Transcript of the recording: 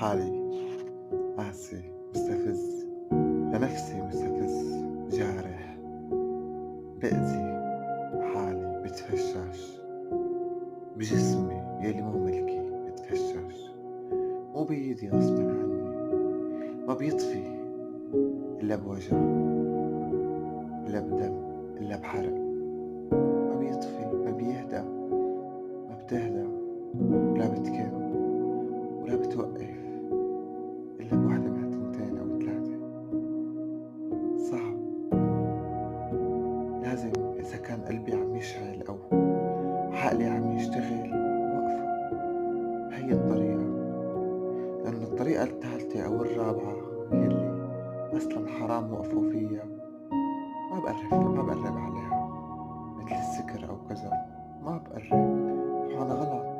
حالي قاسي مستفز، لنفسي مستفز جارح، بأذي حالي بتفشاش، بجسمي يلي مو ملكي بتفشاش، مو بإيدي غصبًا عني، ما بيطفي إلا بوجع، إلا بدم، إلا بحرق، ما بيطفي، ما بيهدى، ما بتهدى، ولا بتكن ولا بتوقف إلا بوحدة من هالتنتين أو 3. صعب، لازم إذا كان قلبي عم يشعل أو عقلي عم يشتغل وقفه بهي الطريقة، لأن الطريقة الثالثة أو الرابعة يلي أصلا حرام وقفوا فيها ما بقرب عليها، مثل السكر أو كذا، ما بقرب، هذا غلط.